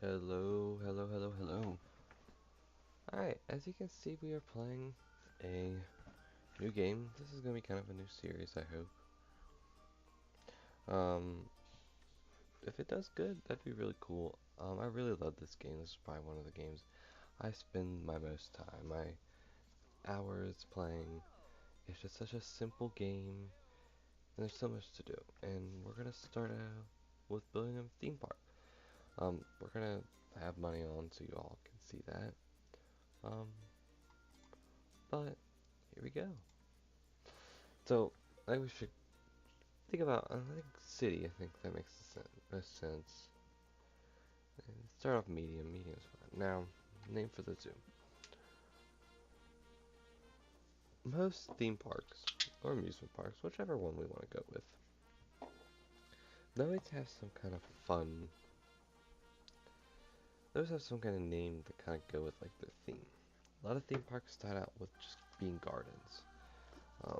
Hello, hello, hello, hello. Alright, as you can see, we are playing a new game. This is going to be kind of a new series, I hope. Um, if it does good, that'd be really cool. I really love this game. This is probably one of the games I spend my most time, my hours playing. It's just such a simple game, and there's so much to do. And we're going to start out with building a theme park. We're going to have money on so you all can see that. Um, but here we go. So, I we should think about, I think city, I think that makes the most sense. And start off medium, medium's fine. Now, name for the zoo. Most theme parks, or amusement parks, whichever one we want to go with, they always have some kind of fun, they always have some kind of name to kind of go with like their theme. A lot of theme parks start out with just being gardens.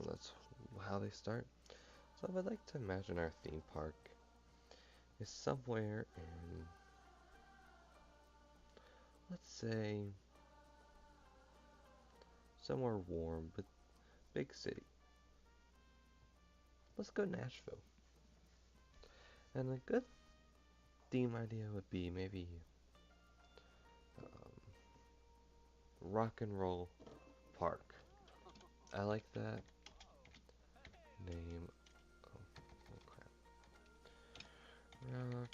That's how they start. So I would like to imagine our theme park is somewhere in, let's say, somewhere warm but big city. Let's go Nashville. And a good theme idea would be maybe um, rock and roll park. I like that name. Oh crap. Rock.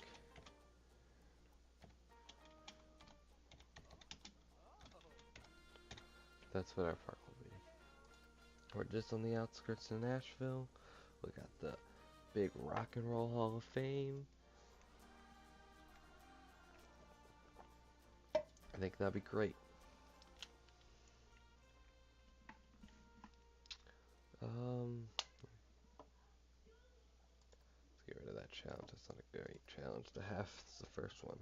That's what our park will be. We're just on the outskirts of Nashville. We got the big Rock and Roll Hall of Fame. I think that'd be great. Let's get rid of that challenge. That's not a great challenge to have. It's the first one.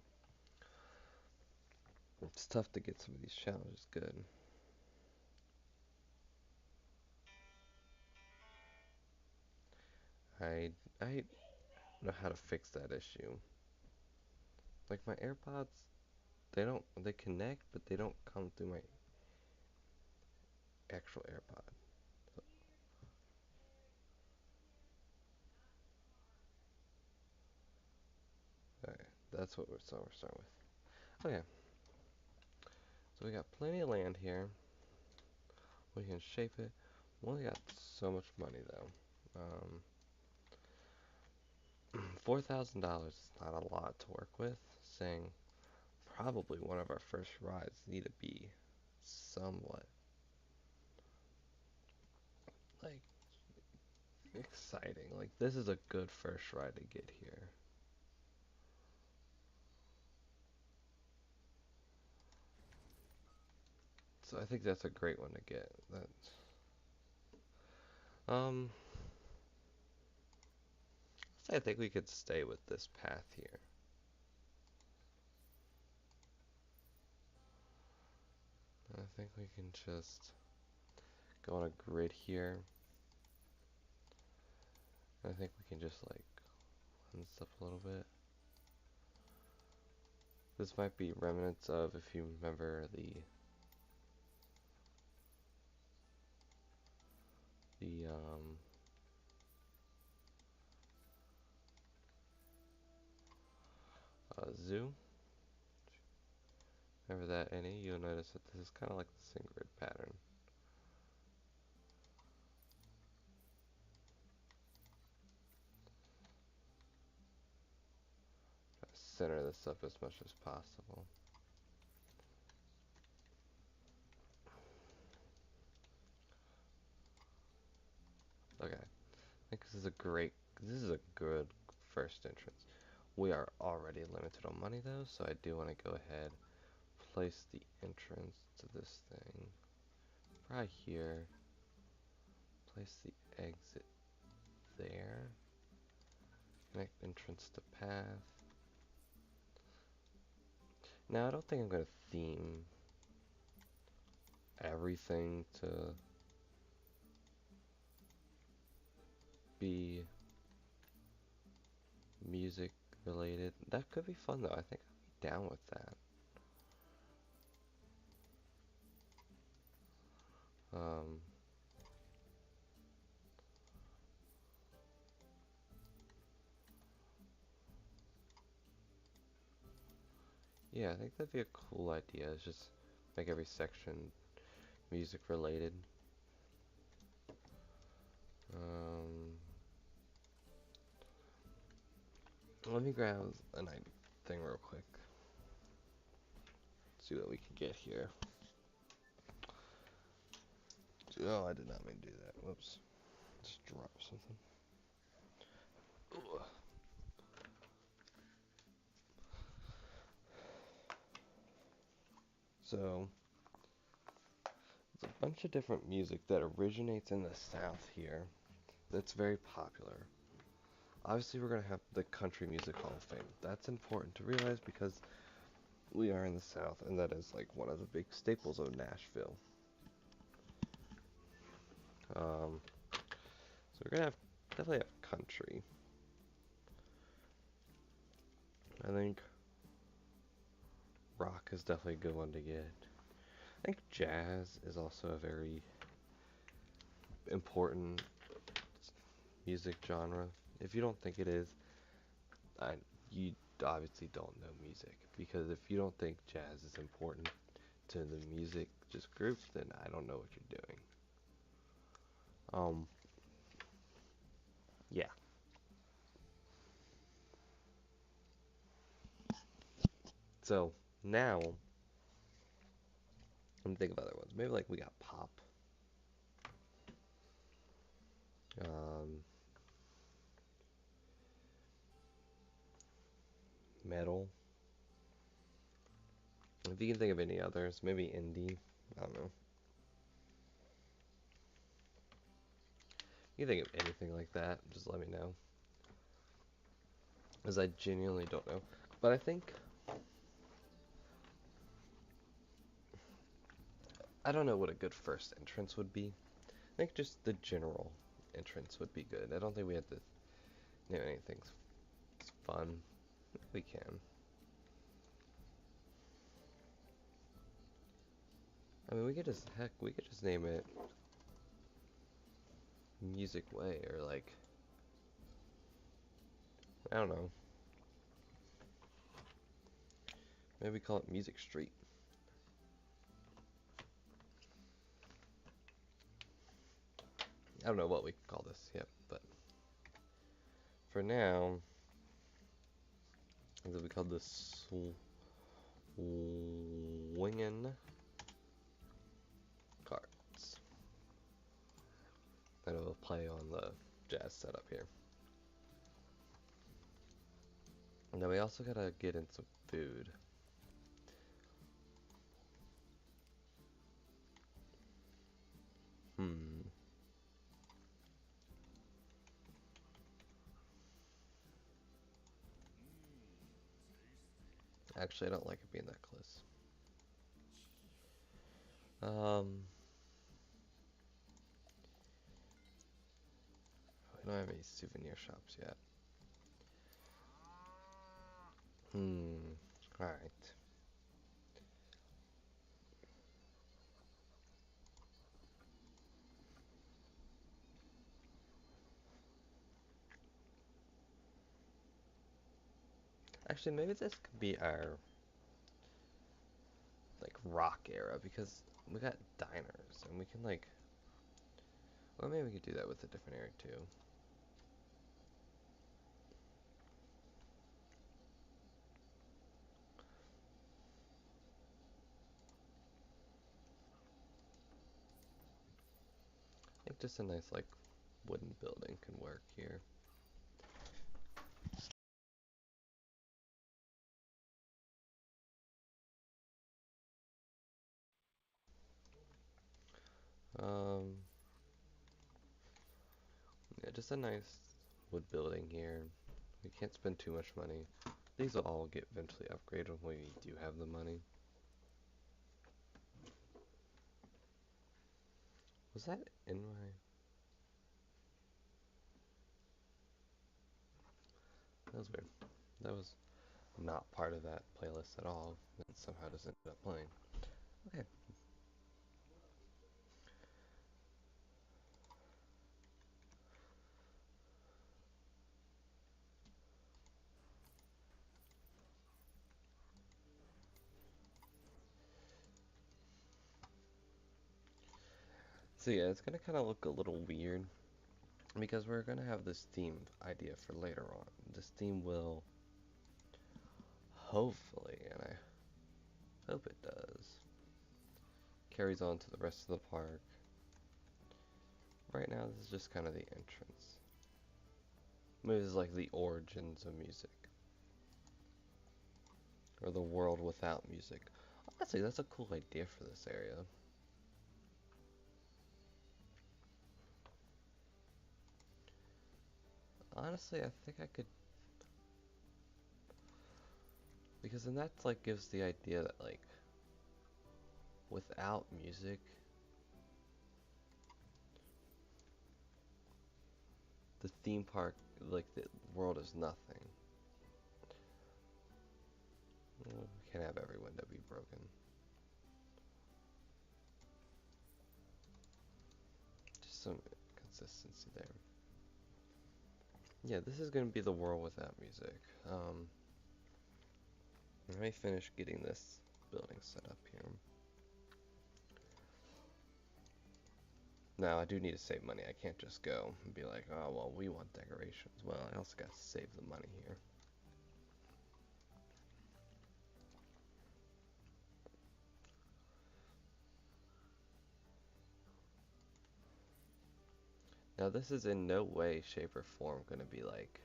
It's tough to get some of these challenges good. I know how to fix that issue. Like my AirPods, they connect, but they don't come through my actual AirPod. Okay, that's what we're starting with. Okay, so we got plenty of land here. We can shape it. We only got so much money though. $4,000 is not a lot to work with. Saying probably one of our first rides need to be somewhat like exciting. Like this is a good first ride to get here. So I think that's a great one to get. Um, I think we could stay with this path here. I think we can just go on a grid here. I think we can just like cleanse this up a little bit. This might be remnants of, if you remember, the zoo. Remember that any? You'll notice that this is kind of like the same grid pattern. Try to center this up as much as possible. Okay, I think this is a good first entrance. We are already limited on money though, so I do want to go ahead, place the entrance to this thing right here, place the exit there, connect entrance to path. Now I don't think I'm going to theme everything to be music related. That could be fun though. I think I'd be down with that. Um, yeah, I think that'd be a cool idea. It's just make every section music related. Um, Let me grab a night thing real quick. See what we can get here. Oh, I did not mean to do that. Whoops. Just drop something. Ugh. So, there's a bunch of different music that originates in the South here that's very popular. Obviously, we're going to have the Country Music Hall of Fame. That's important to realize because we are in the South, and that is like one of the big staples of Nashville. So we're going to definitely have country. I think rock is definitely a good one to get. I think jazz is also a very important music genre. If you don't think it is, you obviously don't know music. Because if you don't think jazz is important to the music just group, then I don't know what you're doing. Yeah. So now let me think of other ones. Maybe like we got pop. Um, Metal. If you can think of any others, maybe indie. I don't know. You can think of anything like that, just let me know. Because I genuinely don't know. But I think, I don't know what a good first entrance would be. I think just the general entrance would be good. I don't think we have to name anything fun. We can. I mean, we could just name it Music Way, or like, I don't know. Maybe call it Music Street. I don't know what we can call this yet, but for now, I think we call this Swingin' Cards. And it'll play on the jazz setup here. And then we also gotta get in some food. Actually, I don't like it being that close. We don't have any souvenir shops yet. Alright. Actually, maybe this could be our like rock era because we got diners and we can like, well, maybe we could do that with a different area too. I think just a nice like wooden building can work here. Um, yeah, just a nice wood building here. We can't spend too much money. These will all get eventually upgraded when we do have the money. Was that in my... That was weird. That was... not part of that playlist at all, and somehow just ended up playing. Okay. So yeah, it's gonna kind of look a little weird because we're gonna have this theme idea for later on. This theme will hopefully, and I hope it does, carries on to the rest of the park. Right now, this is just kind of the entrance. Maybe this is like the origins of music, or the world without music. Honestly, that's a cool idea for this area. Honestly, I think I could, because then that's like gives the idea that like without music, the theme park, like the world is nothing. Well, we can't have every window be broken. Just some consistency there. Yeah, this is going to be the world without music. Let me finish getting this building set up here. Now, I do need to save money. I can't just go and be like, oh, well, we want decorations. Well, I also got to save the money here. Now, this is in no way, shape, or form going to be like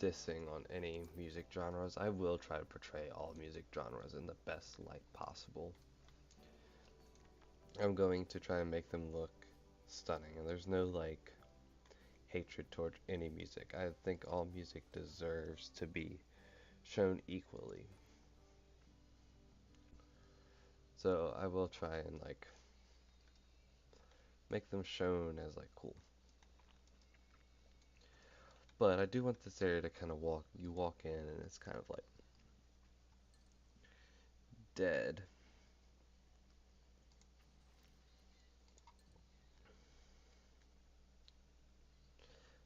dissing on any music genres. I will try to portray all music genres in the best light possible. I'm going to try and make them look stunning, and there's no like hatred towards any music. I think all music deserves to be shown equally. So I will try and like make them shown as like cool. But I do want this area to kind of you walk in and it's kind of like dead.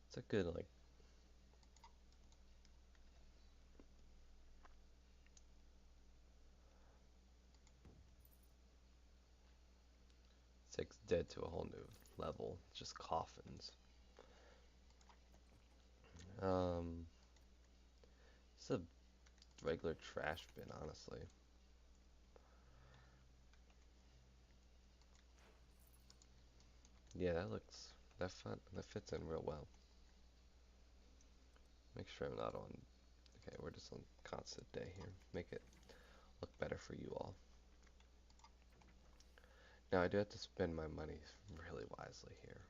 It's a good like takes dead to a whole new level. It's just coffins. Um, it's a regular trash bin, honestly. Yeah, that fits in real well. Make sure I'm not on. Okay, we're just on constant day here. Make it look better for you all. Now I do have to spend my money really wisely here.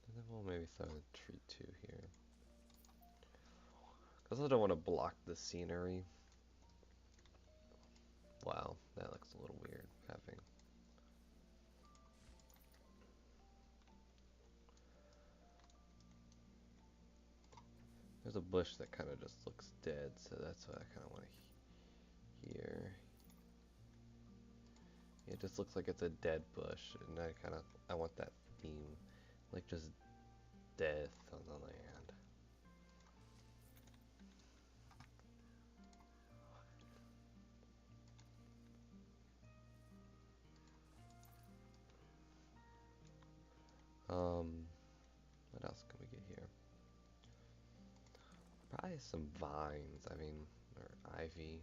And then we'll maybe throw a tree too here. Because I don't want to block the scenery. Wow, that looks a little weird having. There's a bush that kind of just looks dead, so that's what I kind of want to hear. It just looks like it's a dead bush, and I want that theme, like just death on the land. What else can we get here? Probably some vines, I mean, or ivy.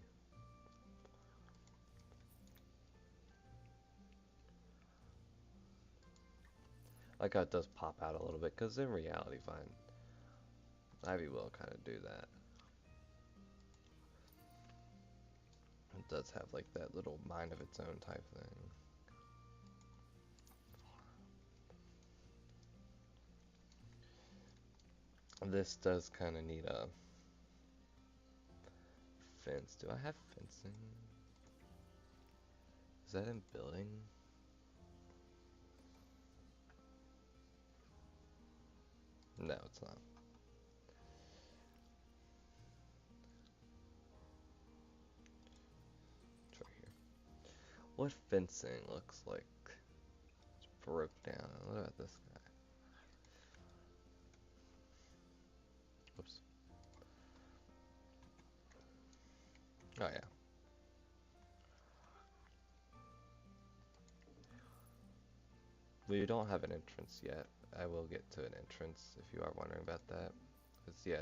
Like how it does pop out a little bit, because in reality, ivy will kind of do that. It does have like that little mind of its own type thing. This does kind of need a fence. Do I have fencing? Is that in building? No, it's not. It's right here. What fencing looks like it's broke down? What about this guy? Whoops. Oh yeah. We don't have an entrance yet. I will get to an entrance if you are wondering about that. Yeah,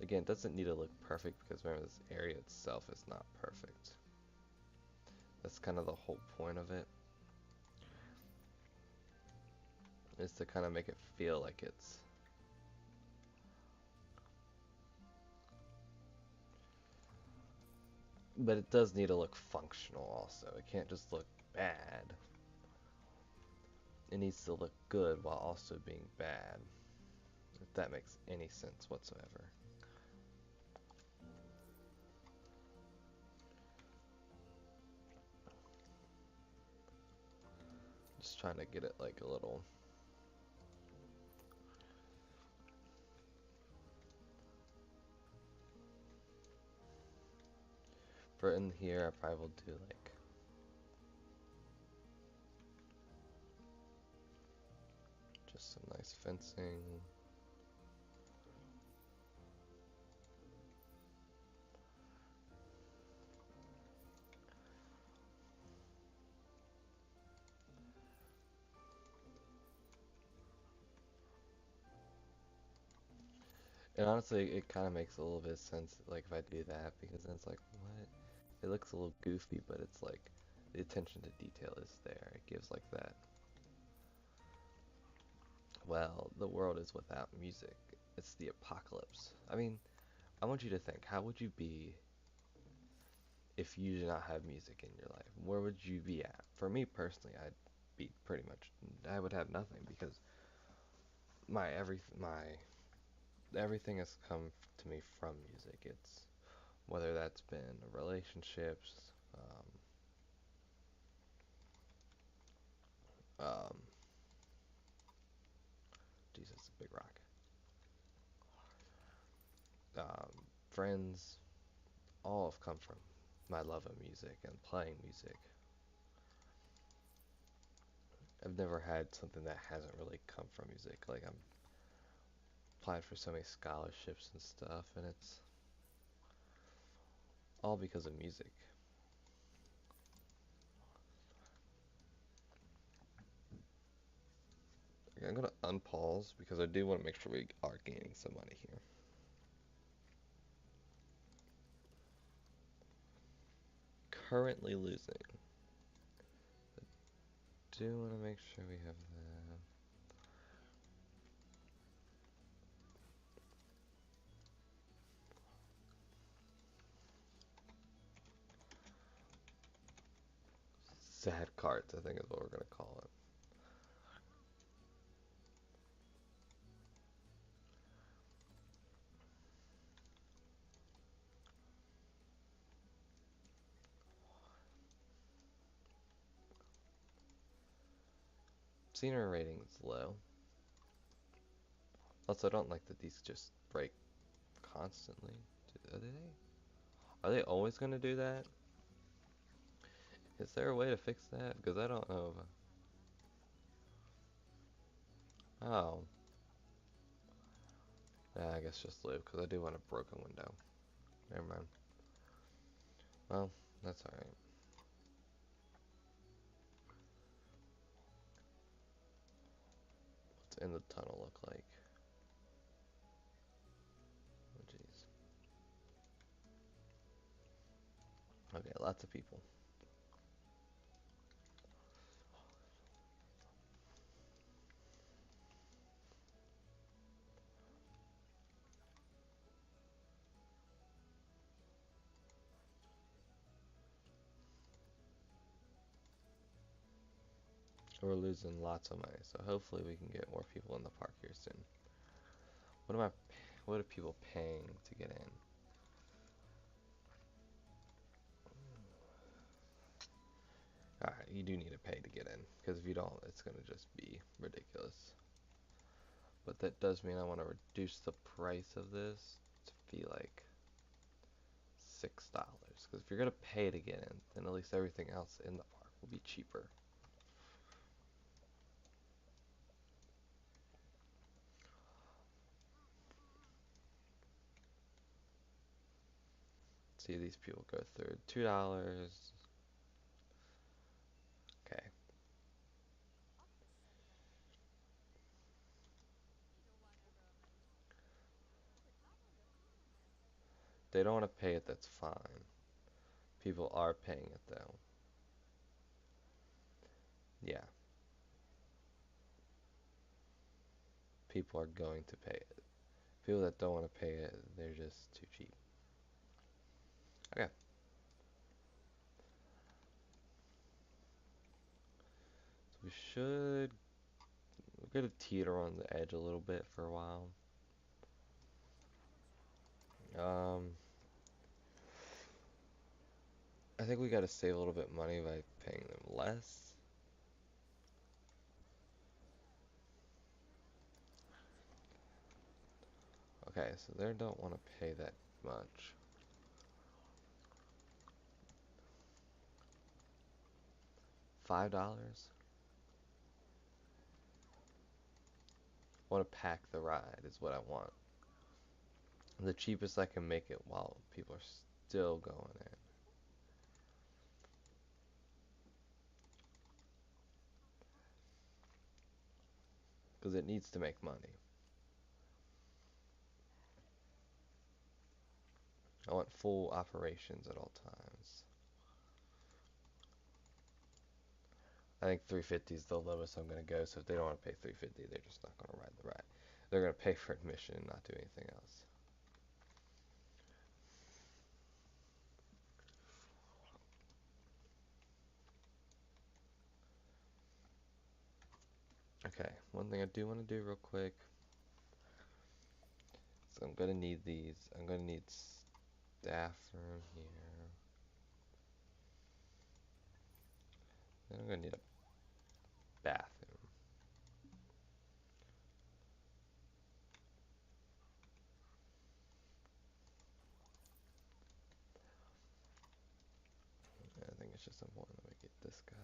again, it doesn't need to look perfect because remember this area itself is not perfect. That's kind of the whole point of it, is to kind of make it feel like it's. But it does need to look functional also. It can't just look bad. It needs to look good while also being bad. If that makes any sense whatsoever. Just trying to get it like a little. For in here, I probably will do like. Just some nice fencing. And honestly, it kind of makes a little bit of sense, like if I do that, because then it's like, what? It looks a little goofy, but it's like the attention to detail is there. It gives like that. Well, the world is without music. It's the apocalypse. I mean, I want you to think, how would you be if you did not have music in your life? Where would you be at? For me personally, I'd be pretty much, I would have nothing because my everything has come to me from music. It's whether that's been relationships, um, Jesus, a big rock, friends, all have come from my love of music and playing music. I've never had something that hasn't really come from music. Like I'm applied for so many scholarships and stuff, and it's all because of music. Okay, I'm gonna unpause because I do want to make sure we are gaining some money here. Currently losing. I do want to make sure we have that. Sad cards, I think is what we're gonna call it. Scenery rating is low. Also, I don't like that these just break constantly. Are they? Are they always gonna do that? Is there a way to fix that? Because I don't know. Oh. Yeah, I guess just live, because I do want a broken window. Never mind. Well, that's alright. What's in the tunnel look like? Oh, jeez. Okay, lots of people. We're losing lots of money, so hopefully we can get more people in the park here soon. What am I? What are people paying to get in? you do need to pay to get in, because if you don't, it's going to just be ridiculous. But that does mean I want to reduce the price of this to be like $6. Because if you're going to pay to get in, then at least everything else in the park will be cheaper. See these people go through. $2. Okay. They don't want to pay it, that's fine. People are paying it though. Yeah. People are going to pay it. People that don't want to pay it, they're just too cheap. Okay. So we're gonna teeter on the edge a little bit for a while. I think we gotta save a little bit of money by paying them less. Okay, so they don't want to pay that much. $5? Want to pack the ride is what I want. The cheapest I can make it while people are still going in. Because it needs to make money. I want full operations at all times. I think 350 is the lowest I'm going to go, so if they don't want to pay 350, they're just not going to ride the ride. They're going to pay for admission and not do anything else. Okay, one thing I do want to do real quick. So I'm going to need these. I'm going to need staff room here. Then I'm going to need a bathroom. I think it's just important that we get this guy.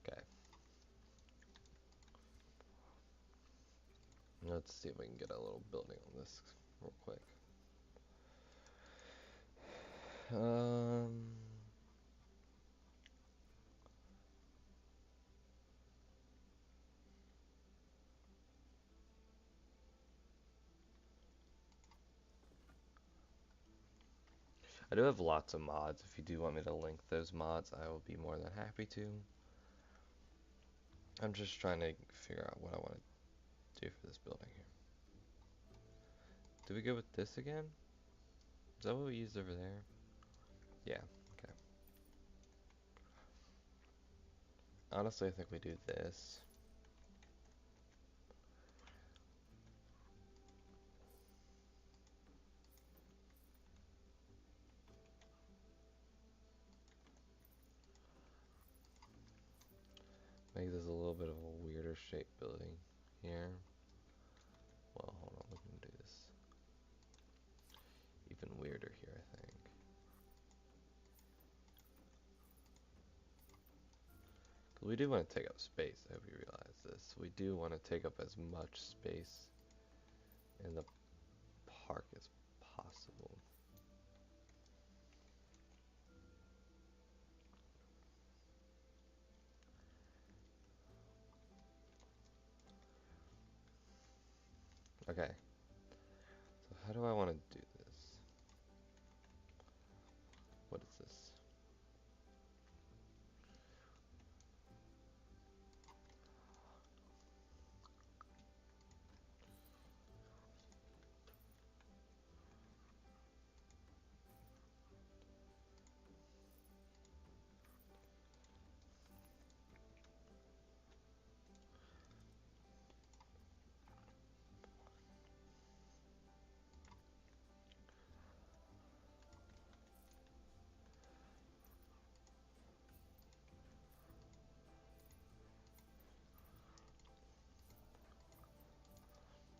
Okay. Let's see if we can get a little building on this real quick. I do have lots of mods. If you do want me to link those mods, I will be more than happy to. I'm just trying to figure out what I want to do for this building here. Do we go with this again? Is that what we used over there? Yeah, okay. Honestly, I think we do this. Make this a little bit of a weirder shaped building here. Well, hold on, we can do this even weirder here, I think. Because we do want to take up space, I hope you realize this. We do want to take up as much space in the park as possible. Okay. So how do I want to do this? What is this?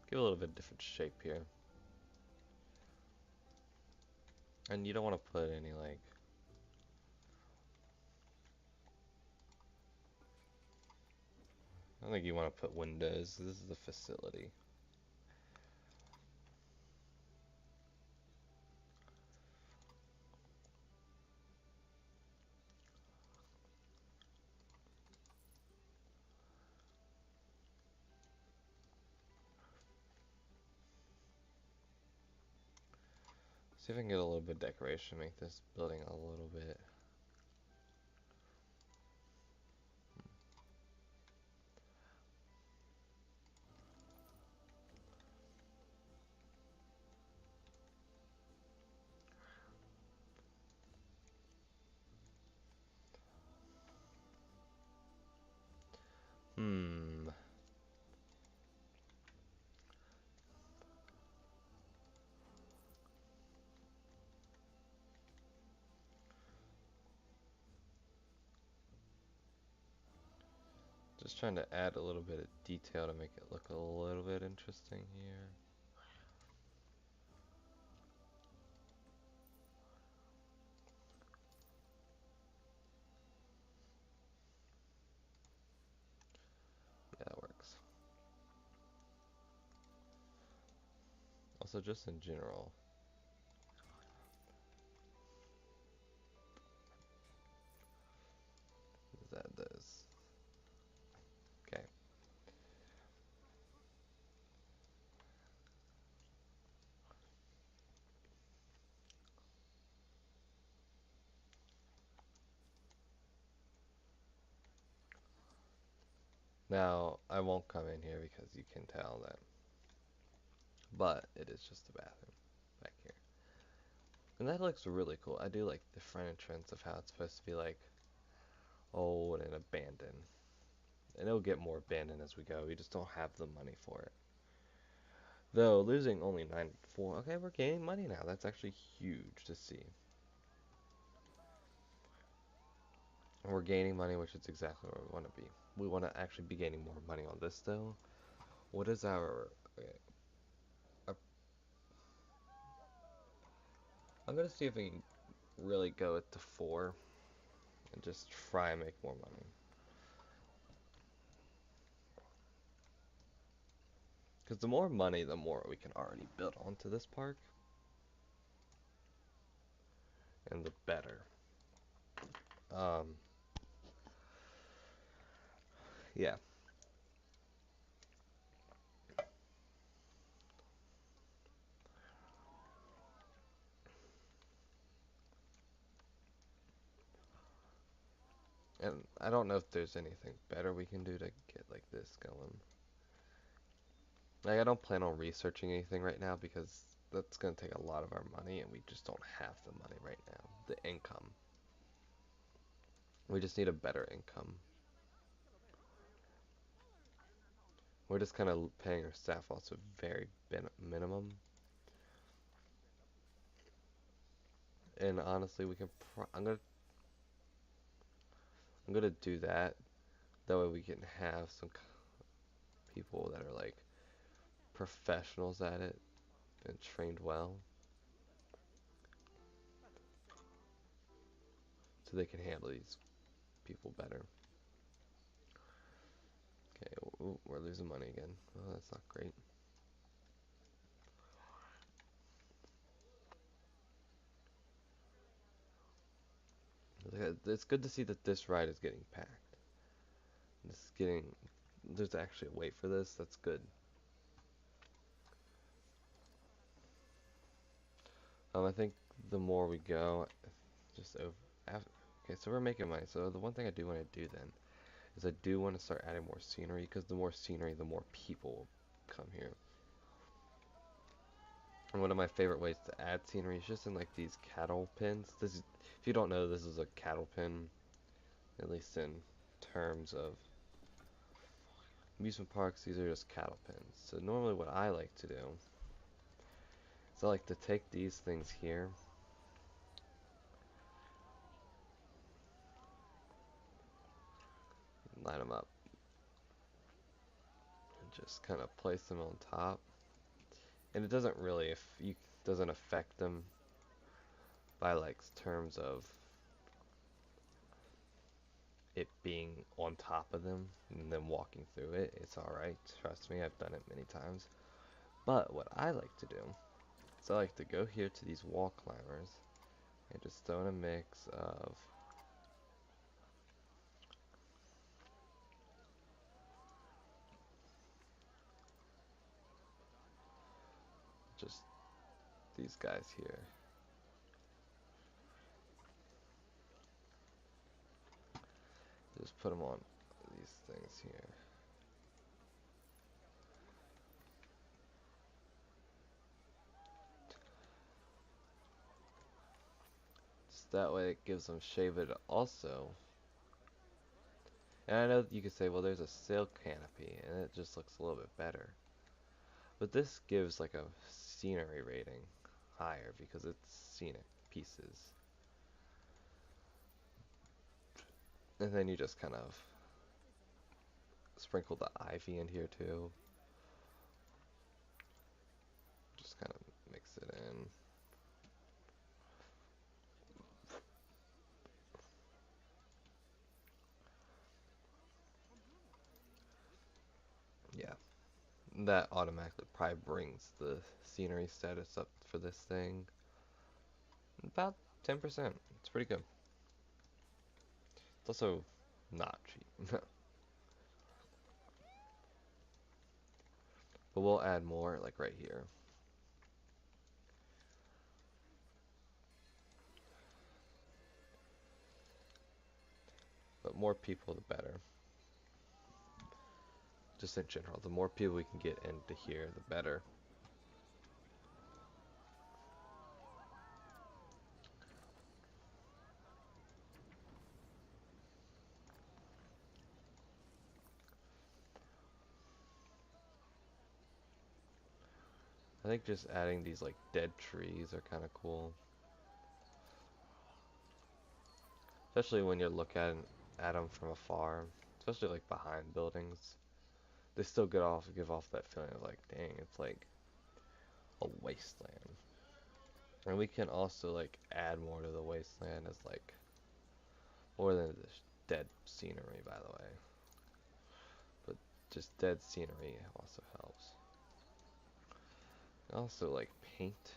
Give a little bit different shape here. And you don't want to put any like, I don't think you want to put windows. This is a facility. See if I can get a little bit of decoration, make this building a little bit. Hmm. Just trying to add a little bit of detail to make it look a little bit interesting here. Yeah, that works. Also, just in general, let's add this. Okay. Now, I won't come in here because you can tell that, but it is just a bathroom back here. And that looks really cool. I do like the front entrance of how it's supposed to be like old and abandoned. And it'll get more abandoned as we go. We just don't have the money for it. Though, losing only 94. Okay, we're gaining money now. That's actually huge to see. And we're gaining money, which is exactly where we want to be. We want to actually be gaining more money on this, though. What is our... Okay, I'm going to see if we can really go at the 4 and just try and make more money. Because the more money, the more we can already build onto this park. And the better. Yeah. And I don't know if there's anything better we can do to get like this going. Like I don't plan on researching anything right now because that's going to take a lot of our money and we just don't have the money right now. The income. We just need a better income. We're just kind of paying our staff also very minimum. And honestly, we can I'm gonna do that. That way we can have some people that are like professionals at it and trained well, so they can handle these people better. Okay, we're losing money again. Oh, that's not great. It's good to see that this ride is getting packed. This is getting, there's actually a wait for this. That's good. I think the more we go, just over. Okay, so we're making money. So the one thing I do want to do then is I do want to start adding more scenery because the more scenery, the more people will come here. And one of my favorite ways to add scenery is just in like these cattle pens. This is, if you don't know, this is a cattle pen, at least in terms of amusement parks. These are just cattle pens. So normally, what I like to do is I like to take these things here. Line them up and just kind of place them on top. and it doesn't really, if you doesn't affect them by like terms of it being on top of them and then walking through it. It's alright, trust me, I've done it many times. But what I like to do is I like to go here to these wall climbers and just throw in a mix of just these guys here. Just put them on these things here. Just that way it gives them shaded also. And I know you could say, well, there's a silk canopy, and it just looks a little bit better. But this gives like a scenery rating higher because it's scenic pieces. And then you just kind of sprinkle the ivy in here too. Just kind of mix it in. Yeah, that automatically probably brings the scenery status up for this thing about 10%. It's pretty good. It's also not cheap. But we'll add more like right here. But more people the better. Just in general, the more people we can get into here, the better. I think just adding these like dead trees are kind of cool. Especially when you look at them from afar. Especially like behind buildings. They still give off that feeling of like, dang, it's like a wasteland. And we can also like add more to the wasteland as like more than this dead scenery, by the way. But just dead scenery also helps. Also like paint.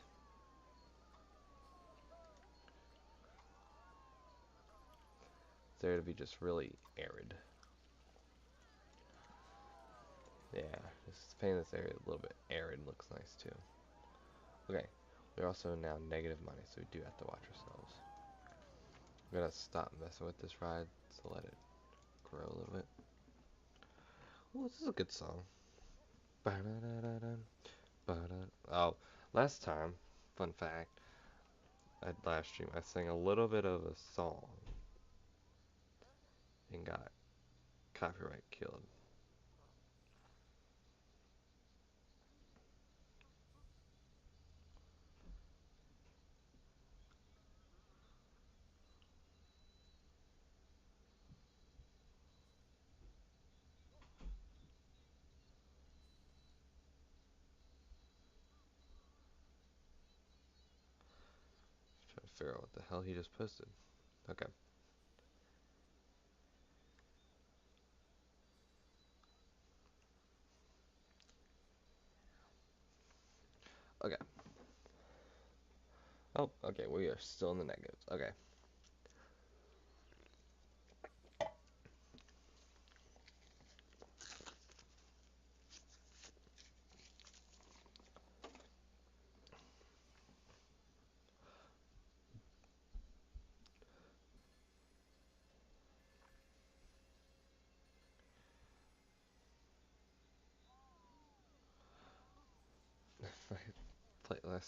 There to be just really arid. Yeah, just paint this area a little bit arid looks nice too. Okay, we're also now negative money, so we do have to watch ourselves. We're gonna stop messing with this ride, so let it grow a little bit. Oh, this is a good song. Oh, last time, fun fact, at last stream, I sang a little bit of a song and got copyright killed. Trying to figure out what the hell he just posted. Okay. Okay. Oh, okay, we are still in the negatives. Okay.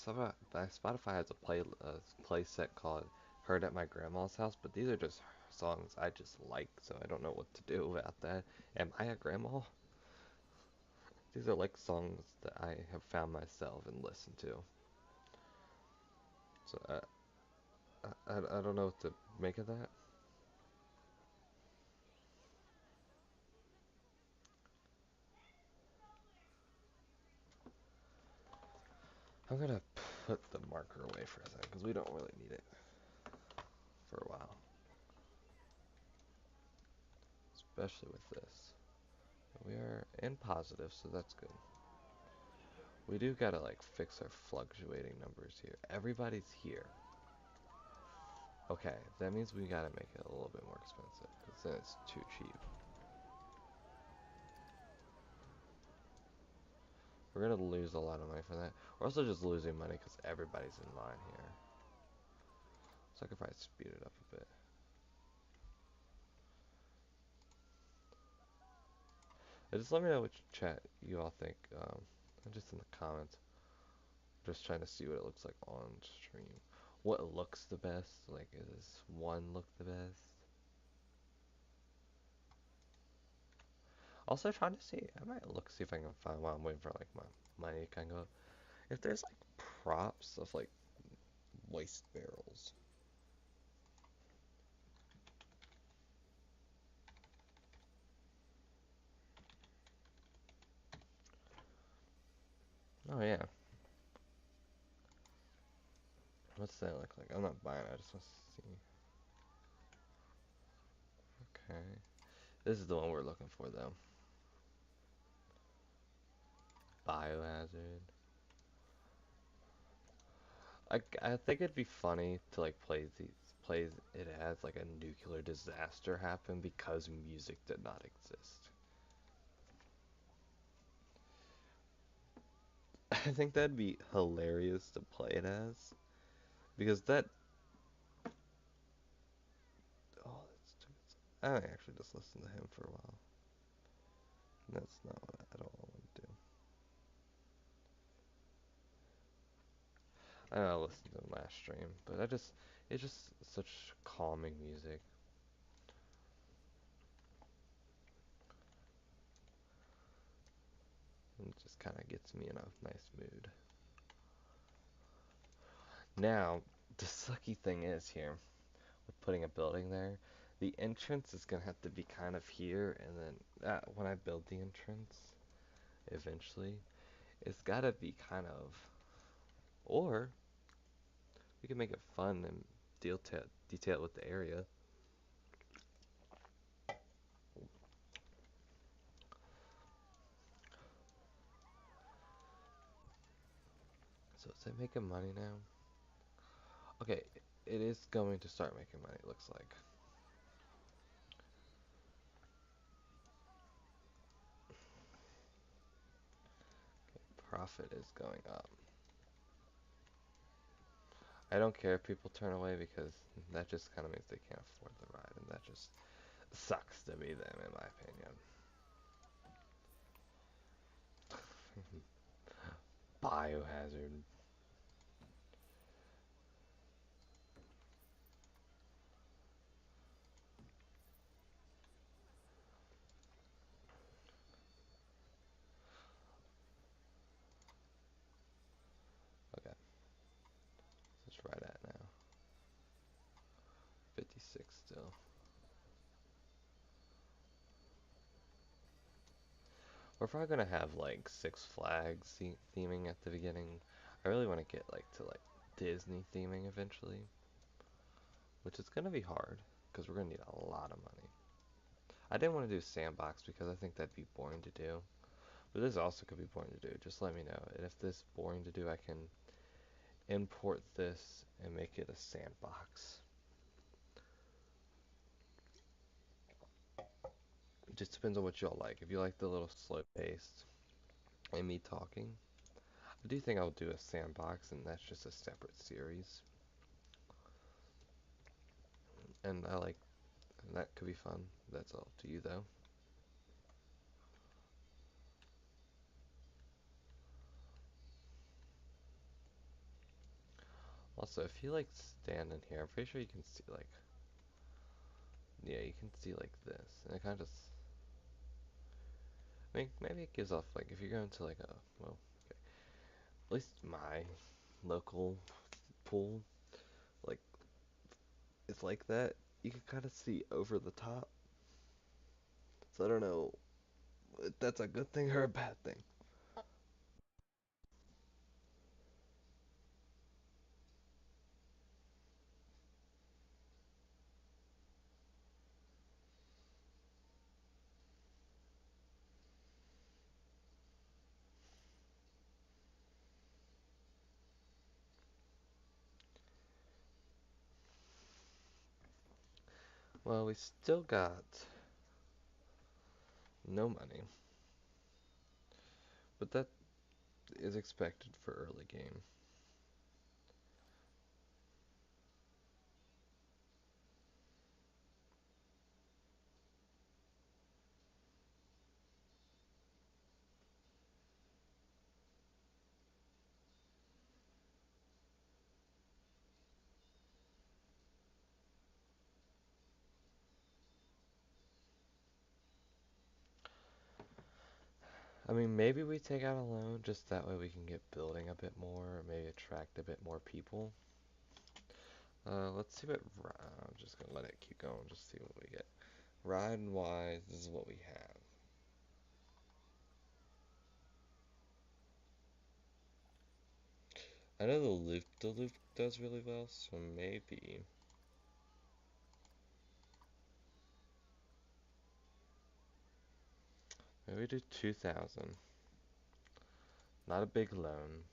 Spotify has a play set called "Heard at My Grandma's House," but these are just songs I just like, so I don't know what to do about that. Am I a grandma? These are like songs that I have found myself and listened to. So I don't know what to make of that. I'm gonna put the marker away for a second because we don't really need it for a while, especially with this. We are in positive, so that's good. We do gotta like fix our fluctuating numbers here. Everybody's here. Okay, that means we gotta make it a little bit more expensive because then it's too cheap. We're gonna lose a lot of money for that. We're also just losing money because everybody's in line here. So I could probably speed it up a bit. Just let me know which chat you all think. Just in the comments. Just trying to see what it looks like on stream. What looks the best? Like, does one look the best? Also trying to see. I might look see if I can find while I'm waiting for like my money to kind of go up. If there's like props of like waste barrels. Oh yeah. What's that look like? I'm not buying it. I just want to see. Okay. This is the one we're looking for though. Biohazard. I think it'd be funny to like play it as like a nuclear disaster happened because music did not exist. I think that'd be hilarious to play it as because that oh that's too I actually just listened to him for a while. That's not what I don't want to do. I know I listened to him last stream, but it's just such calming music. It just kind of gets me in a nice mood. Now, the sucky thing is here with putting a building there, the entrance is gonna have to be kind of here, and then when I build the entrance, eventually, it's gotta be kind of, or we can make it fun and detail it with the area. So is it making money now? Okay, it is going to start making money, it looks like. Profit is going up. I don't care if people turn away because that just kind of means they can't afford the ride, and that just sucks to be them, in my opinion. Biohazard. Okay, let's right at now. 56 still. We're probably gonna have like Six Flags theming at the beginning. I really want to get like to like Disney theming eventually, which is gonna be hard because we're gonna need a lot of money. I didn't want to do Sandbox because I think that'd be boring to do, but this also could be boring to do. Just let me know, and if this is boring to do, I can import this and make it a Sandbox. It just depends on what y'all like. If you like the little slow paced and me talking, I do think I'll do a Sandbox, and that's just a separate series. And I like and that could be fun. That's all to you though. Also, if you like stand in here, I'm pretty sure you can see like yeah, you can see like this, and it kind of just I mean maybe it gives off like if you're going to like a well, okay, at least my local pool like it's like that. You can kind of see over the top. So I don't know if that's a good thing or a bad thing. Well, we still got no money, but that is expected for early game. I mean, maybe we take out a loan, just that way we can get building a bit more, or maybe attract a bit more people. Let's see what, I'm just gonna let it keep going, just see what we get. Ride wise, this is what we have. I know the loop does really well, so maybe we do 2,000. Not a big loan.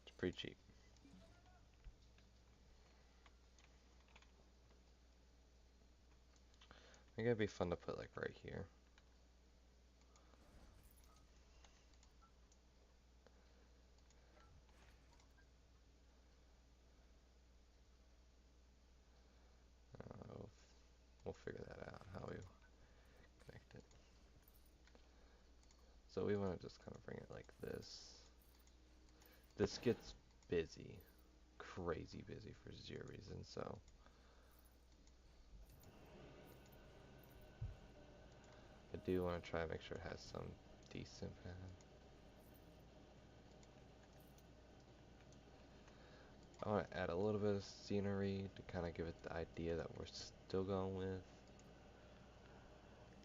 It's pretty cheap. I think it'd be fun to put like right here. Uh, we'll figure that out, how we connect it. So we want to just kind of bring it like this. This gets busy, crazy busy for zero reason, so I do want to try and make sure it has some decent path. I want to add a little bit of scenery to kind of give it the idea that we're still going with.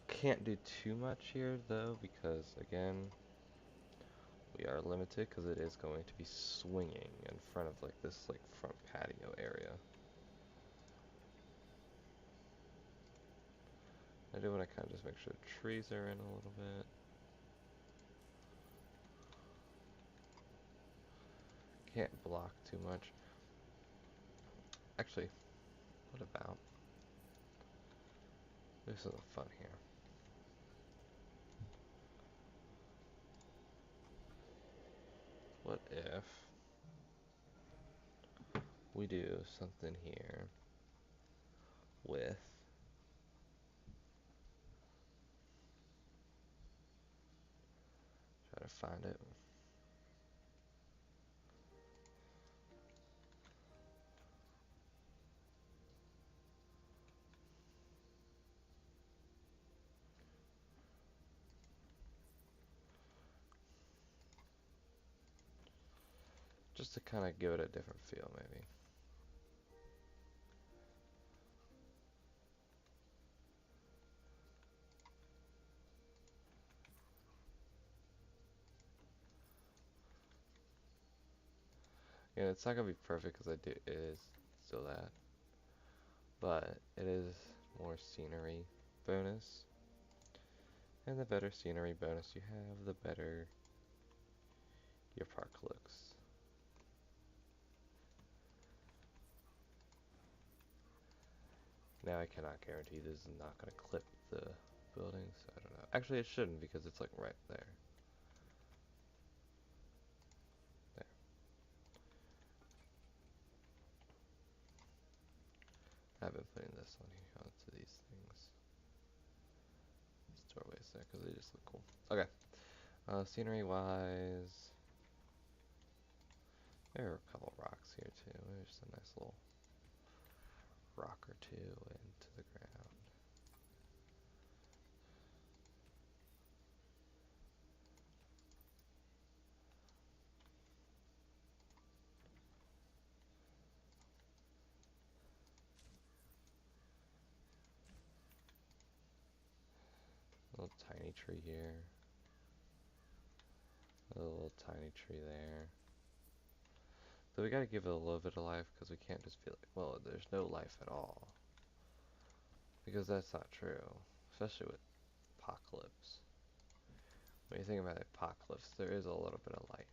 Can't do too much here though, because again, we are limited because it is going to be swinging in front of like this like front patio area. I do want to kind of just make sure the trees are in a little bit. Can't block too much. Actually, what about this? Is fun here. What if we do something here with try to find it. Just to kind of give it a different feel, maybe. Yeah, it's not gonna be perfect because it is still that, but it is more scenery bonus. And the better scenery bonus you have, the better your park looks. Now I cannot guarantee this is not going to clip the buildings. I don't know. Actually, it shouldn't because it's like right there. There. I've been putting this on here onto these things. These doorways there because they just look cool. Okay. Scenery wise, there are a couple rocks here too. There's a nice little rock or two into the ground. A little tiny tree here. A little tiny tree there. So we gotta give it a little bit of life because we can't just be like, well, there's no life at all. Because that's not true. Especially with Apocalypse. When you think about Apocalypse, there is a little bit of life.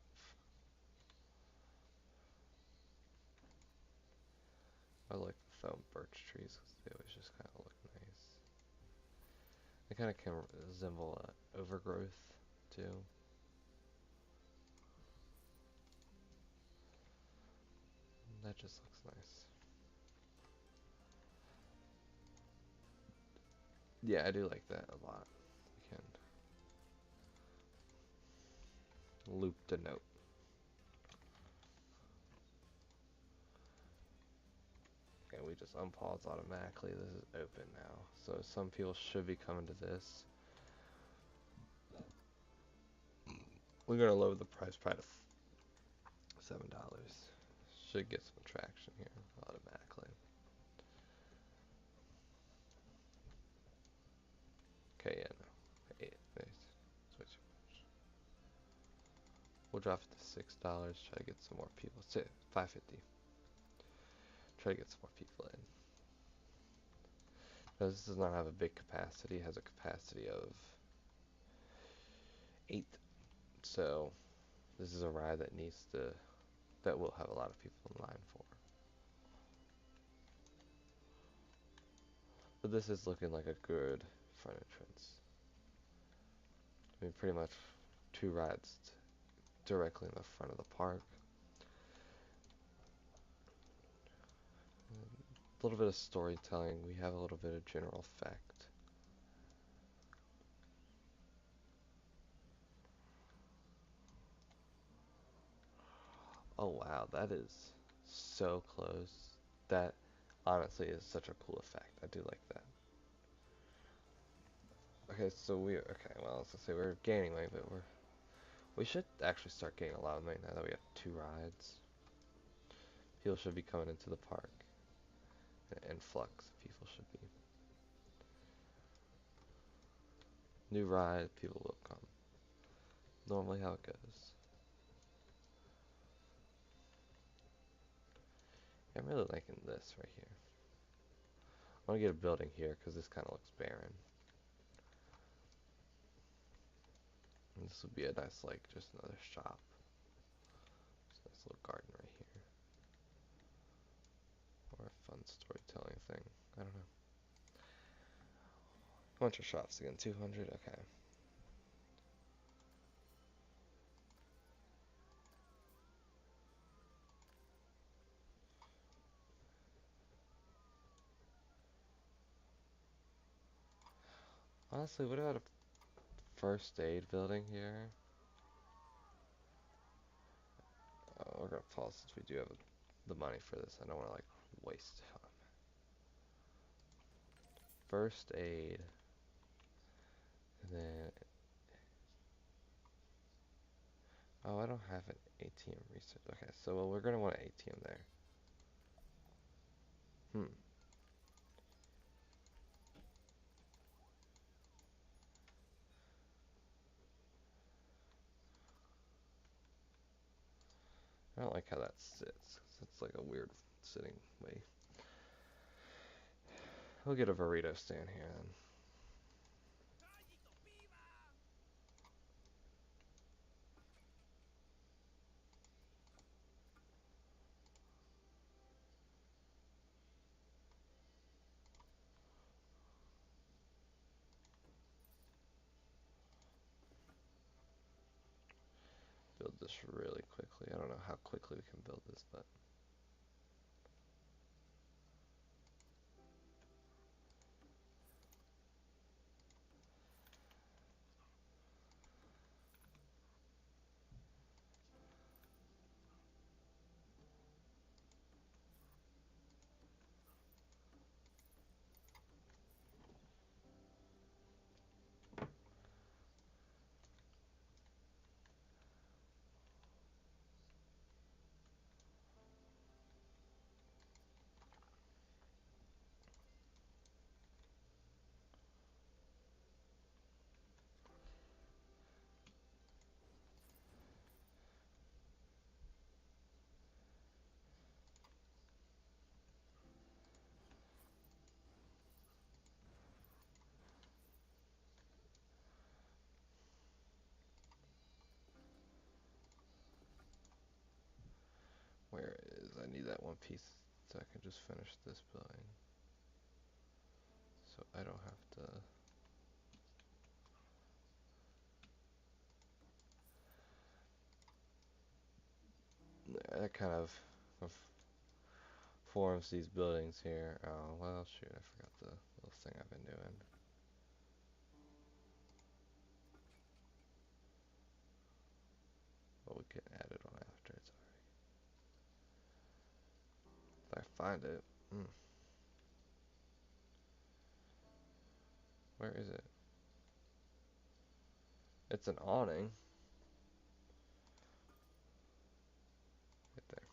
I like the foam birch trees because they always just kind of look nice. They kind of can resemble overgrowth too. That just looks nice. Yeah, I do like that a lot. You can loop the note. Okay, we just unpause automatically. This is open now. So some people should be coming to this. We're gonna lower the price probably to $7. Should get some traction here automatically. Okay, yeah, no. It's way too much. We'll drop it to $6. Try to get some more people. Say $5.50. Try to get some more people in. Now, this does not have a big capacity. It has a capacity of 8. So this is a ride that will have a lot of people in line for. But this is looking like a good front entrance. I mean, pretty much 2 rides directly in the front of the park. A little bit of storytelling. We have a little bit of general effect. Oh wow, that is so close. That honestly is such a cool effect. I do like that. Okay, so well, I was gonna say we're gaining money, but we should actually start getting a lot of money now that we have 2 rides. People should be coming into the park. An influx of people should be. New ride, people will come. Normally how it goes. Yeah, I'm really liking this right here. I want to get a building here because this kind of looks barren. And this would be a nice, like, just another shop. Just a nice little garden right here. Or a fun storytelling thing. I don't know. How much are shops again? 200? Okay. Honestly, what about a first aid building here? We're gonna pause since we do have the money for this. I don't want to like waste time. First aid, and then oh, I don't have an ATM research. Okay, so well, we're gonna want an ATM there. Hmm. I don't like how that sits. It's like a weird sitting way. We'll get a burrito stand here then. Build this really quickly. I don't know how quickly we can build this, but where is? I need that one piece So I can just finish this building. So I don't have to... That kind of forms these buildings here. Oh, well, shoot, I forgot the little thing I've been doing. But we can add it on after, it's alright. If I find it. Where is it? It's an awning. Right there.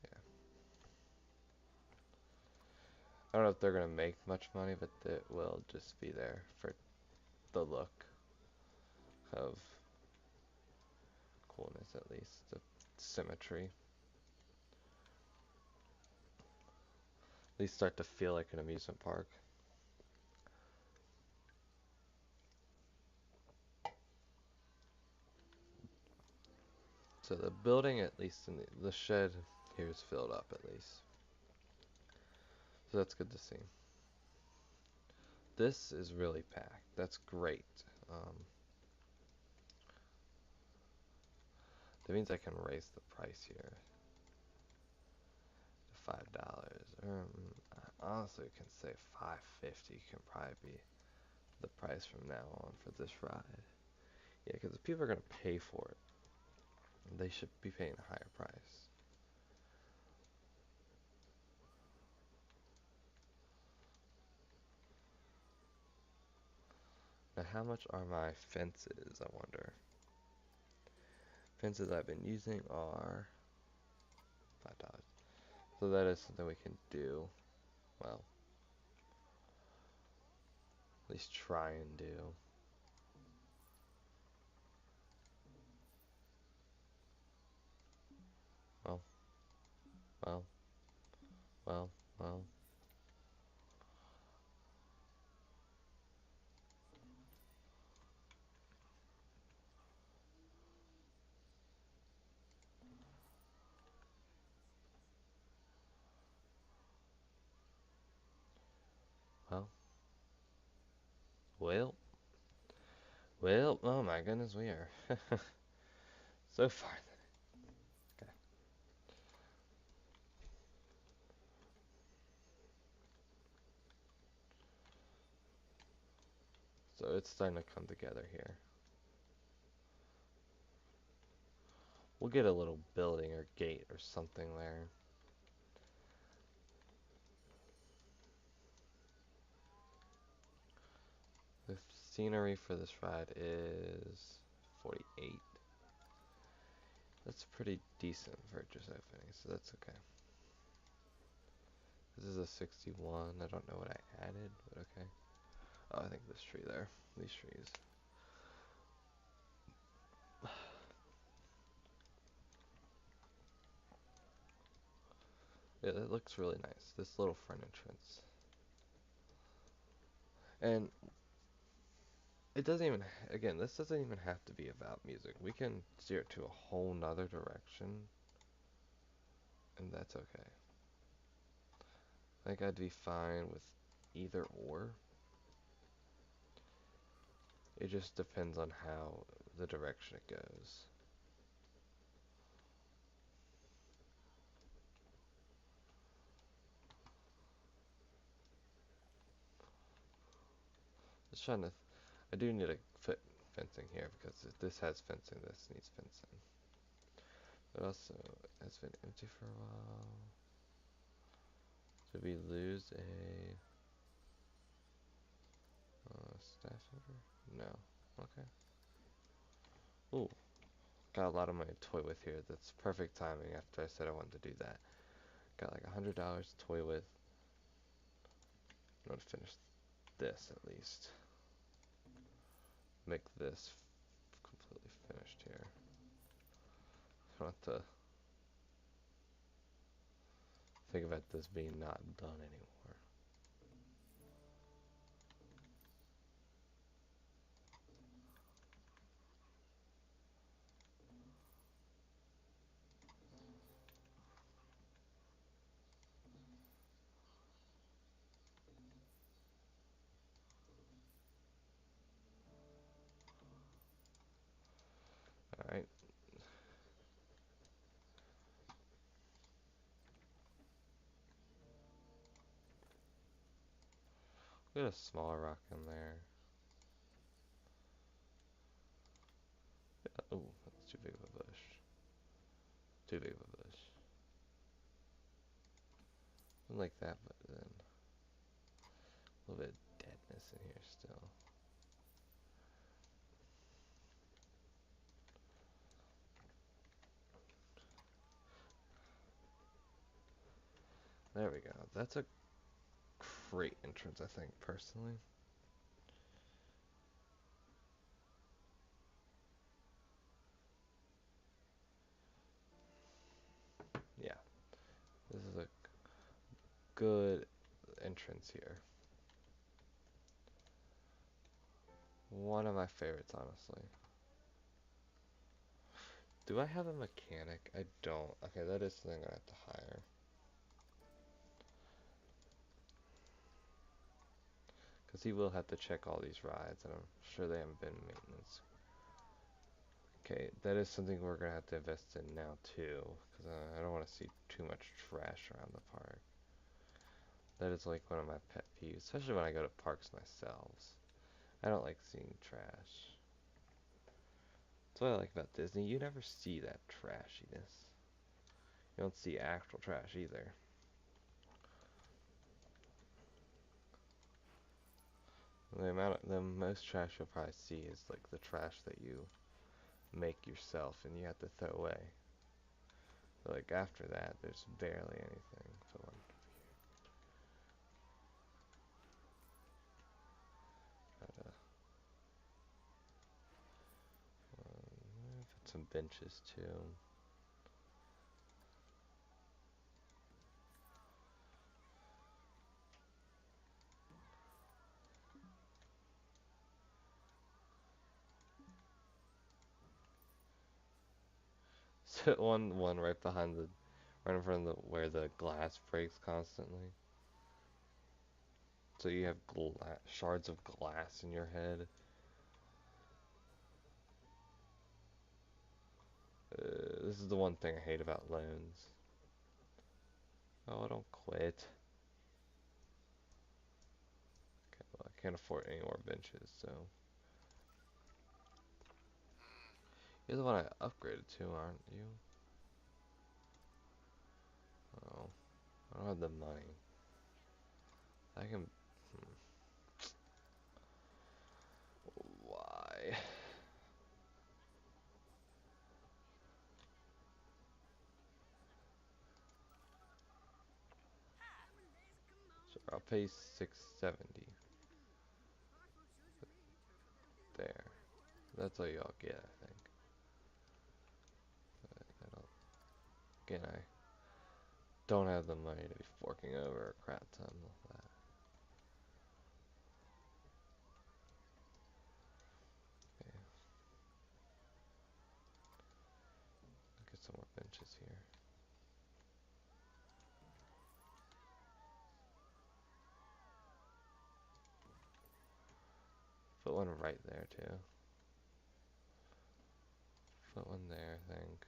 Yeah. I don't know if they're gonna make much money, but it will just be there for the look of coolness, at least. The symmetry. At least start to feel like an amusement park. So the building, at least in the shed here, is filled up at least. So that's good to see. This is really packed. That's great. That means I can raise the price here to $5. I honestly can say $5.50 can probably be the price from now on for this ride. Yeah, because if people are gonna pay for it, they should be paying a higher price. Now, how much are my fences, I wonder? Fences I've been using are $5. So that is something we can do. Well, at least try and do. Well, well, well, well. Well, well, well, oh my goodness, we are so far. Okay. So it's starting to come together here. We'll get a little building or gate or something there. The scenery for this ride is 48. That's pretty decent for just opening, so that's okay. This is a 61. I don't know what I added, but okay. Oh, I think this tree there. These trees. Yeah, it looks really nice. This little front entrance. And it doesn't even, again, this doesn't even have to be about music. We can steer it to a whole nother direction, and that's okay. I think I'd be fine with either or. It just depends on how the direction it goes. Just trying to, I do need to fit fencing here because this has fencing, this needs fencing. But also, it's been empty for a while. Did we lose a staff member? No. Okay. Ooh, got a lot of money to toy with here. That's perfect timing after I said I wanted to do that. Got like $100 to toy with. I'm gonna finish this at least. Make this completely finished here. I don't have to think about this being not done anymore. Put a smaller rock in there. Oh, that's too big of a bush. Too big of a bush. Something like that, but then a little bit of deadness in here still. There we go. That's a great entrance, I think, personally. Yeah, this is a good entrance here. One of my favorites, honestly. Do I have a mechanic? I don't. Okay, that is something I have to hire. Because he will have to check all these rides, and I'm sure they haven't been maintenance. Okay, that is something we're going to have to invest in now, too. Because I don't want to see too much trash around the park. That is like one of my pet peeves, especially when I go to parks myself. I don't like seeing trash. That's what I like about Disney. You never see that trashiness. You don't see actual trash either. The most trash you'll probably see is like the trash that you make yourself and you have to throw away. But like after that, there's barely anything. So put some benches too. So one right behind the, right in front of the where the glass breaks constantly. So you have shards of glass in your head. This is the one thing I hate about loans. Oh, don't quit. Okay, well, I can't afford any more benches, so. You're the one I upgraded to, aren't you? Oh, I don't have the money. I can. Why? Sure, I'll pay 670. There. That's all y'all get, I think. I don't. Again, I don't have the money to be forking over a crap ton of that. Okay. I'll get some more benches here. Put one right there too. Put one there, I think.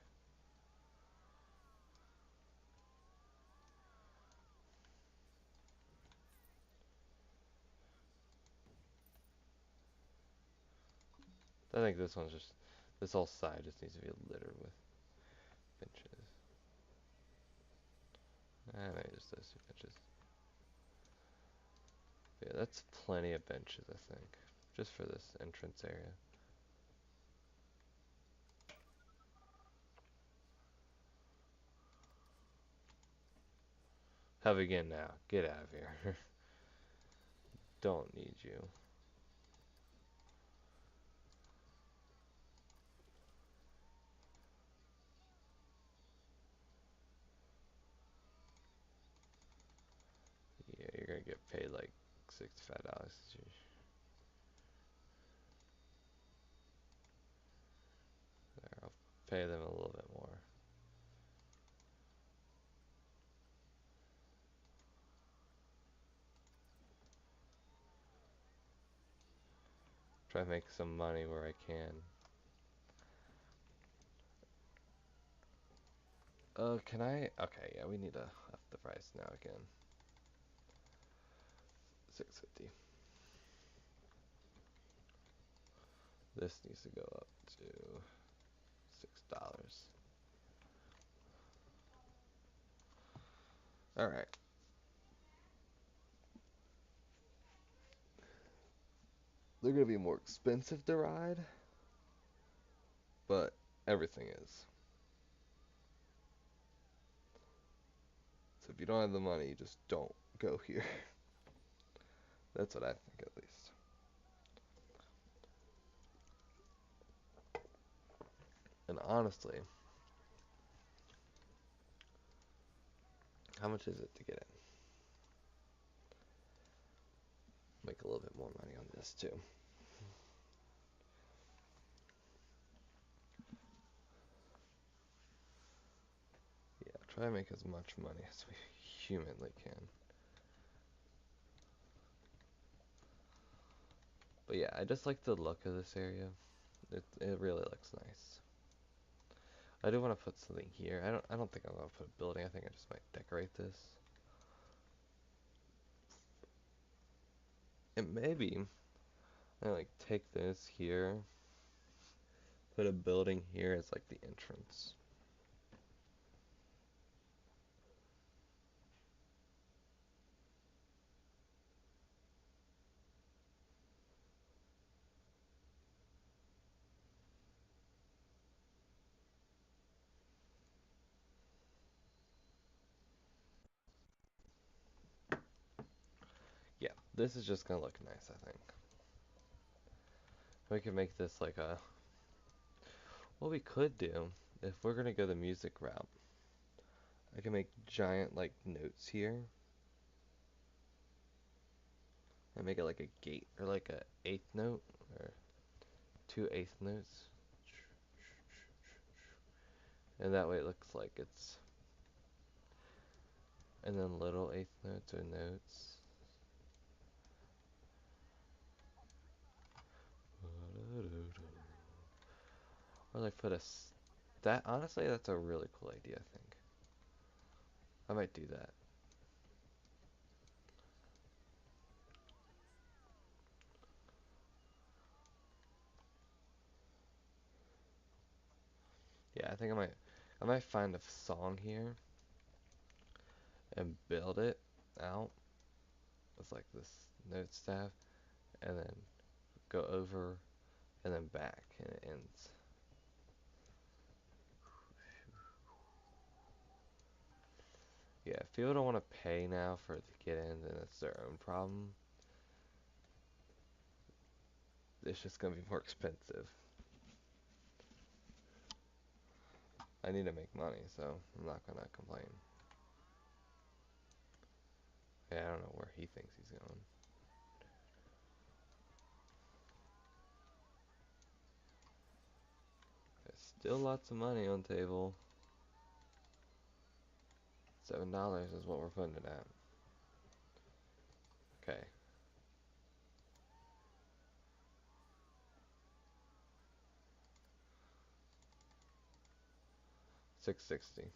I think this one's just, this whole side just needs to be littered with benches. Maybe just those two benches. Yeah, that's plenty of benches, I think, just for this entrance area. Have again now. Get out of here. Don't need you. Yeah, you're gonna get paid like $65. There, I'll pay them a little bit more. Try to make some money where I can. Can I? Okay, yeah, we need to up the price now again. 650. This needs to go up to $6. Alright. They're gonna be more expensive to ride, but everything is. So if you don't have the money, just don't go here. That's what I think, at least. And honestly, how much is it to get in? Make a little bit more money on this too. Yeah, try to make as much money as we humanly can. But yeah, I just like the look of this area. It really looks nice. I do want to put something here. I don't think I'm gonna put a building. I think I just might decorate this. And maybe I like take this here, put a building here as like the entrance. Yeah, this is just gonna look nice, I think. We could make this like a... What we could do, if we're gonna go the music route, I can make giant like notes here. And make it like a gate, or like a eighth note, or 2/8 notes. And that way it looks like it's... And then little eighth notes or notes. Or like put a... That, honestly, that's a really cool idea, I think. I might do that. Yeah, I think I might find a song here and build it out with like this note staff, and then go over and then back, and it ends. Yeah, if people don't want to pay now for it to get in, then it's their own problem. It's just gonna be more expensive. I need to make money, so I'm not gonna complain. Yeah, I don't know where he thinks he's going. There's still lots of money on the table. $7 is what we're putting it at. Okay. 660.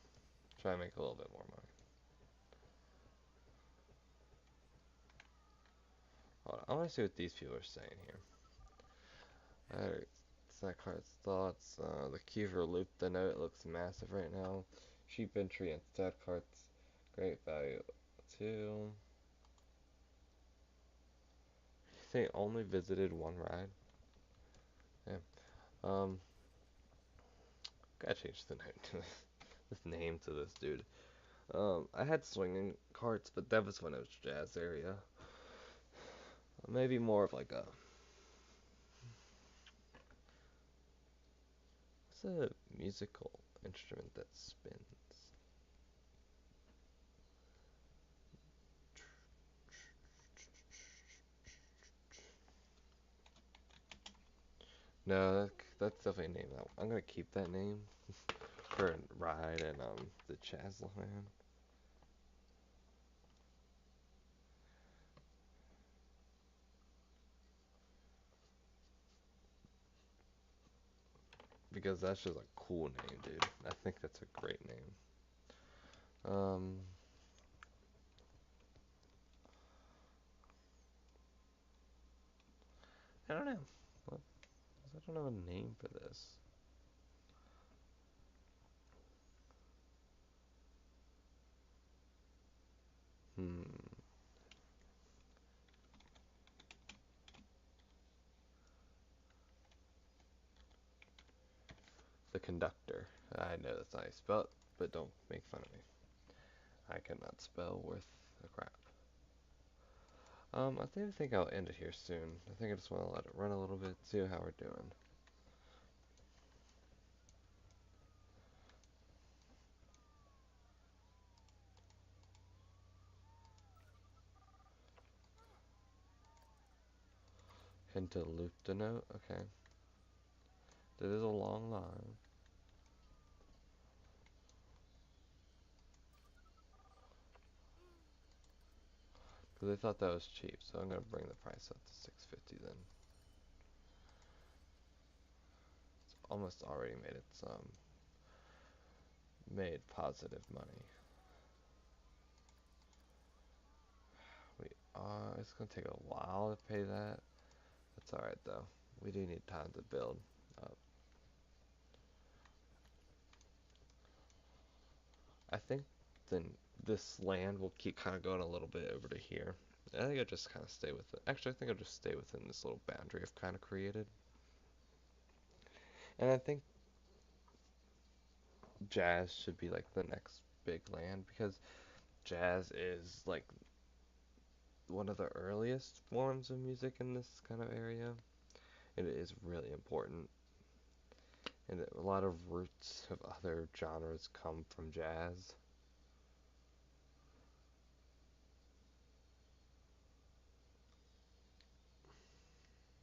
Try and make a little bit more money. Hold on, I want to see what these people are saying here. Alright, snack cards thoughts. The Kiefer loop the note looks massive right now. Sheep entry and stat cards, great value too. They only visited one ride. Yeah. Gotta change the note to this name to this dude. I had swinging carts, but that was when it was jazz area. Maybe more of like a... What's a musical instrument that spins? No, that's definitely a name. I'm gonna keep that name for a ride and the Chazland. Because that's just a cool name, dude. I think that's a great name. I don't know. What I don't know a name for this. Hmm. The conductor. I know that's not how you spell it, but don't make fun of me. I cannot spell worth a crap. I think I'll end it here soon. I think I just want to let it run a little bit, see how we're doing. Into loop the note. Okay. That is a long line. Because I thought that was cheap, so I'm gonna bring the price up to 650 then. It's almost already made positive money. We are. It's gonna take a while to pay that. That's all right though. We do need time to build up. I think then this land will keep kind of going a little bit over to here. I think I'll just kind of stay with it. Actually, I think I'll just stay within this little boundary I've kind of created. And I think jazz should be like the next big land because jazz is like one of the earliest forms of music in this kind of area. And it is really important. And a lot of roots of other genres come from jazz.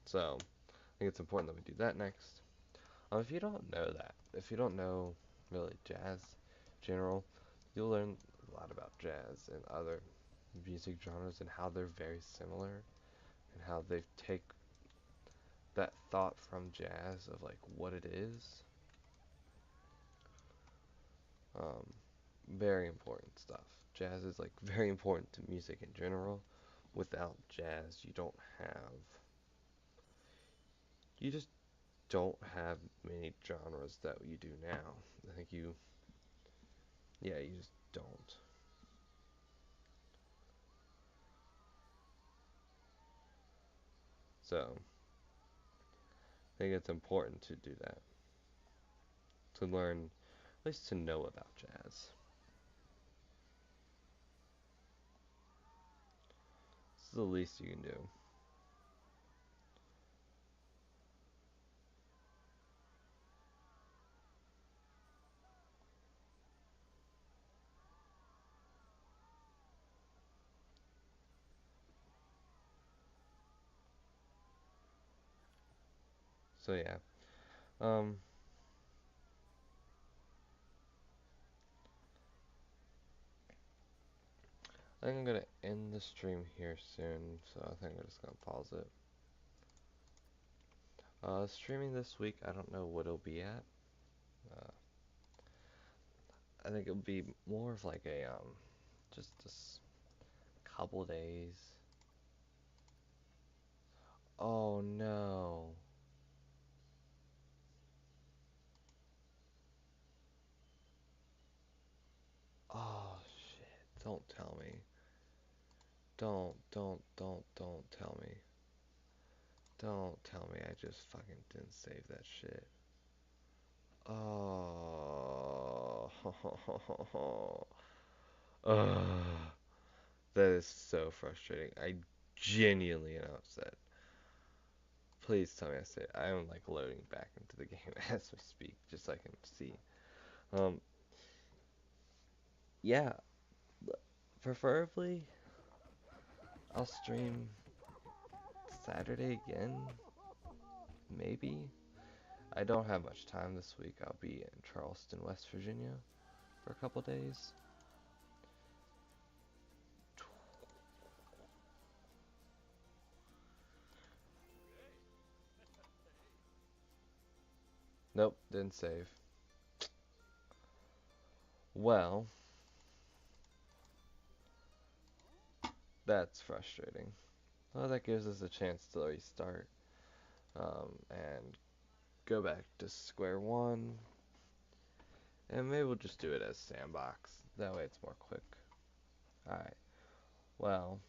So I think it's important that we do that next. If you don't know that, if you don't know really jazz in general, you'll learn a lot about jazz and other music genres and how they're very similar and how they take that thought from jazz of like what it is. Um, Very important stuff. Jazz is like very important to music in general. Without jazz, you just don't have many genres that you do now. I think yeah, you just don't. So, I think it's important to do that, to learn, at least to know about jazz. This is the least you can do. So yeah, um, I think I'm gonna end the stream here soon. So I think I'm just gonna pause it. Streaming this week, I don't know what it'll be at. Uh, I think it'll be more of like a just a couple days. Oh no. Oh shit. Don't tell me. Don't tell me. Don't tell me I just fucking didn't save that shit. Oh. Ugh. That is so frustrating. I genuinely am upset. Please tell me I saved. I am like loading back into the game as we speak, just so I can see. Um, yeah, preferably I'll stream Saturday again, maybe. I don't have much time this week. I'll be in Charleston, West Virginia for a couple days. Nope, didn't save. Well, that's frustrating. Well, that gives us a chance to restart and go back to square one. And maybe we'll just do it as sandbox. That way it's more quick. Alright. Well,